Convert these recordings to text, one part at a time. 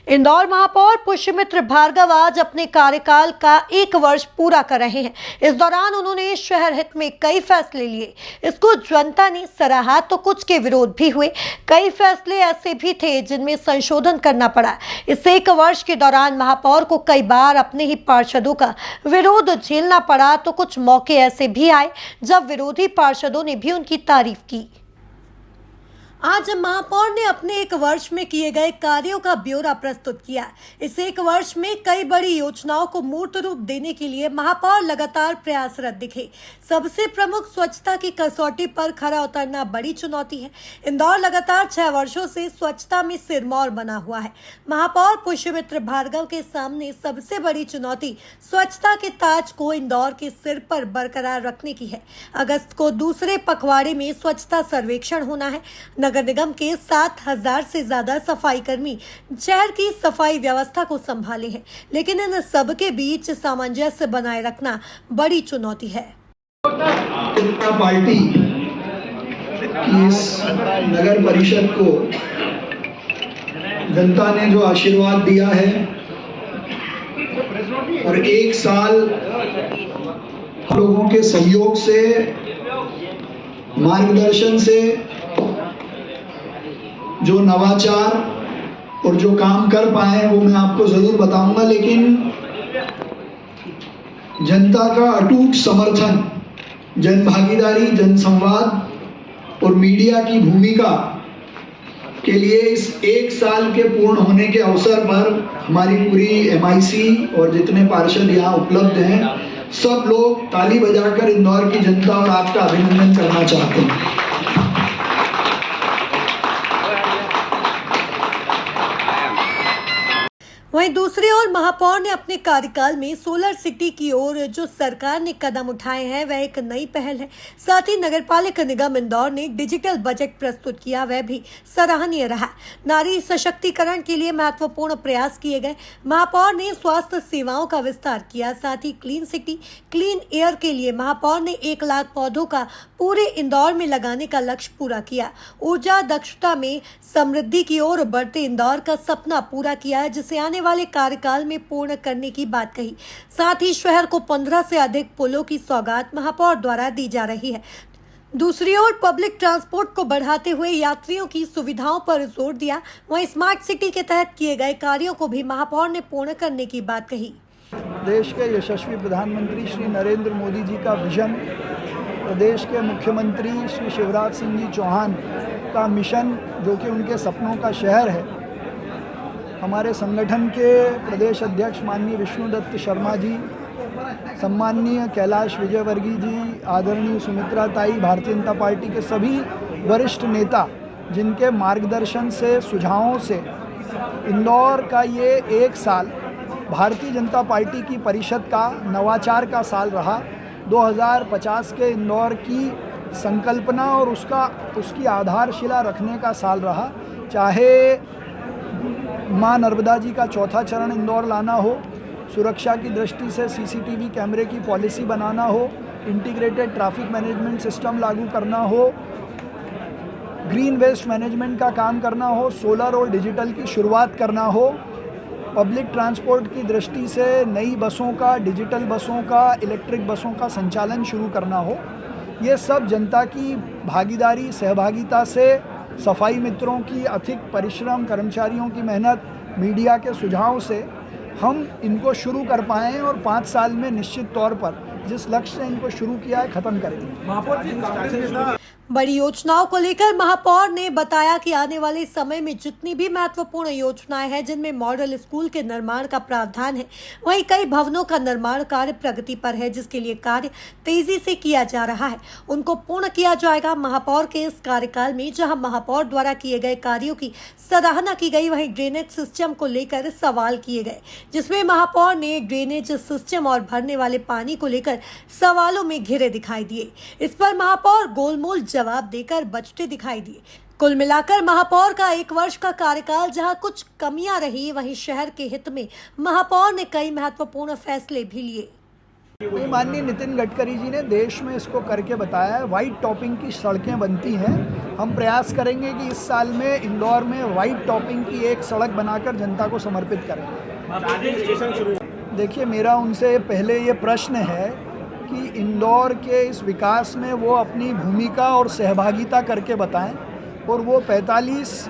इंदौर महापौर पुष्यमित्र भार्गव आज अपने कार्यकाल का 1 वर्ष पूरा कर रहे हैं। इस दौरान उन्होंने शहर हित में कई फैसले लिए। इसको जनता ने सराहा तो कुछ के विरोध भी हुए। कई फैसले ऐसे भी थे जिनमें संशोधन करना पड़ा। इस 1 वर्ष के दौरान महापौर को कई बार अपने ही पार्षदों का विरोध झेलना पड़ा तो कुछ मौके ऐसे भी आए जब विरोधी पार्षदों ने भी उनकी तारीफ की। आज महापौर ने अपने 1 वर्ष में किए गए कार्यों का ब्यौरा प्रस्तुत किया। इस 1 वर्ष में कई बड़ी योजनाओं को मूर्त रूप देने के लिए महापौर लगातार प्रयासरत दिखे। सबसे प्रमुख स्वच्छता की कसौटी पर खरा उतरना बड़ी चुनौती है। इंदौर लगातार 6 वर्षों से स्वच्छता में सिरमौर बना हुआ है। महापौर पुष्यमित्र भार्गव के सामने सबसे बड़ी चुनौती स्वच्छता के ताज को इंदौर के सिर पर बरकरार रखने की है। अगस्त को दूसरे पखवाड़े में स्वच्छता सर्वेक्षण होना है। नगर निगम के 7,000 से ज्यादा सफाई कर्मी शहर की सफाई व्यवस्था को संभाले हैं, लेकिन इन सब के बीच सामंजस्य बनाए रखना बड़ी चुनौती है। जनता पार्टी की इस नगर परिषद को जनता ने जो आशीर्वाद दिया है और 1 साल लोगों के सहयोग से, मार्गदर्शन से, जो नवाचार और जो काम कर पाए वो मैं आपको जरूर बताऊंगा, लेकिन जनता का अटूट समर्थन, जन भागीदारी, जन संवाद और मीडिया की भूमिका के लिए इस 1 साल के पूर्ण होने के अवसर पर हमारी पूरी एमआईसी और जितने पार्षद यहाँ उपलब्ध हैं, सब लोग ताली बजाकर इंदौर की जनता और आपका अभिनंदन करना चाहते हैं। वहीं दूसरी ओर महापौर ने अपने कार्यकाल में सोलर सिटी की ओर जो सरकार ने कदम उठाए हैं वह एक नई पहल है। साथ ही नगरपालिका निगम इंदौर ने डिजिटल बजट प्रस्तुत किया, वह भी सराहनीय रहा। नारी सशक्तिकरण के लिए महत्वपूर्ण प्रयास किए गए। महापौर ने स्वास्थ्य सेवाओं का विस्तार किया। साथ ही क्लीन सिटी क्लीन एयर के लिए महापौर ने 1 लाख पौधों का पूरे इंदौर में लगाने का लक्ष्य पूरा किया। ऊर्जा दक्षता में समृद्धि की ओर बढ़ते इंदौर का सपना पूरा किया, जिसे आने वाले कार्यकाल में पूर्ण करने की बात कही। साथ ही शहर को 15 से अधिक पुलों की सौगात महापौर द्वारा दी जा रही है। दूसरी ओर पब्लिक ट्रांसपोर्ट को बढ़ाते हुए यात्रियों की सुविधाओं पर जोर दिया। वहीं स्मार्ट सिटी के तहत किए गए कार्यों को भी महापौर ने पूर्ण करने की बात कही। देश के यशस्वी प्रधानमंत्री श्री नरेंद्र मोदी जी का विजन, प्रदेश के मुख्यमंत्री श्री शिवराज सिंह जी चौहान का मिशन, जो कि उनके सपनों का शहर है, हमारे संगठन के प्रदेश अध्यक्ष माननीय विष्णुदत्त शर्मा जी, सम्माननीय कैलाश विजयवर्गीय जी, आदरणीय सुमित्रा ताई, भारतीय जनता पार्टी के सभी वरिष्ठ नेता, जिनके मार्गदर्शन से, सुझावों से इंदौर का ये 1 साल भारतीय जनता पार्टी की परिषद का नवाचार का साल रहा। 2050 के इंदौर की संकल्पना और उसकी आधारशिला रखने का साल रहा। चाहे मां नर्मदा जी का 4था चरण इंदौर लाना हो, सुरक्षा की दृष्टि से सीसीटीवी कैमरे की पॉलिसी बनाना हो, इंटीग्रेटेड ट्रैफिक मैनेजमेंट सिस्टम लागू करना हो, ग्रीन वेस्ट मैनेजमेंट का काम करना हो, सोलर और डिजिटल की शुरुआत करना हो, पब्लिक ट्रांसपोर्ट की दृष्टि से नई बसों का, डिजिटल बसों का, इलेक्ट्रिक बसों का संचालन शुरू करना हो, ये सब जनता की भागीदारी, सहभागिता से, सफाई मित्रों की अथिक परिश्रम, कर्मचारियों की मेहनत, मीडिया के सुझाव से हम इनको शुरू कर पाएँ और 5 साल में निश्चित तौर पर जिस लक्ष्य से इनको शुरू किया है ख़त्म करेंगे। बड़ी योजनाओं को लेकर महापौर ने बताया कि आने वाले समय में जितनी भी महत्वपूर्ण योजनाएं हैं, जिनमें मॉडल स्कूल के निर्माण का प्रावधान है, वहीं कई भवनों का निर्माण कार्य प्रगति पर है, जिसके लिए कार्य तेजी से किया जा रहा है, उनको पूर्ण किया जाएगा। महापौर के इस कार्यकाल में जहां महापौर द्वारा किए गए कार्यों की सराहना की गई, वहीं ड्रेनेज सिस्टम को लेकर सवाल किए गए, जिसमें महापौर ने ड्रेनेज सिस्टम और भरने वाले पानी को लेकर सवालों में घिरे दिखाई दिए। इस पर महापौर गोलमोल जवाब देकर बचते दिखाई दिए। कुल मिलाकर महापौर का 1 वर्ष का कार्यकाल जहां कुछ कमियां रही, वहीं शहर के हित में महापौर ने कई महत्वपूर्ण फैसले भी लिए। नहीं, माननीय नितिन गडकरी जी ने देश में इसको करके बताया है। वाइट टॉपिंग की सड़कें बनती हैं। हम प्रयास करेंगे कि इस साल में इंदौर में वाइट टॉपिंग की एक सड़क बनाकर जनता को समर्पित करें। देखिए, मेरा उनसे पहले ये प्रश्न है कि इंदौर के इस विकास में वो अपनी भूमिका और सहभागिता करके बताएं, और वो 45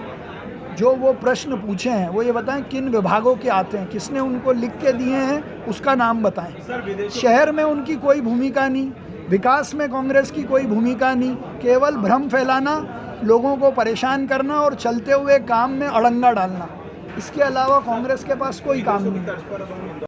जो वो प्रश्न पूछे हैं वो ये बताएं किन विभागों के आते हैं, किसने उनको लिख के दिए हैं, उसका नाम बताएं। शहर में उनकी कोई भूमिका नहीं, विकास में कांग्रेस की कोई भूमिका नहीं, केवल भ्रम फैलाना, लोगों को परेशान करना और चलते हुए काम में अड़ंगा डालना। इसके अलावा कांग्रेस के पास कोई काम नहीं है।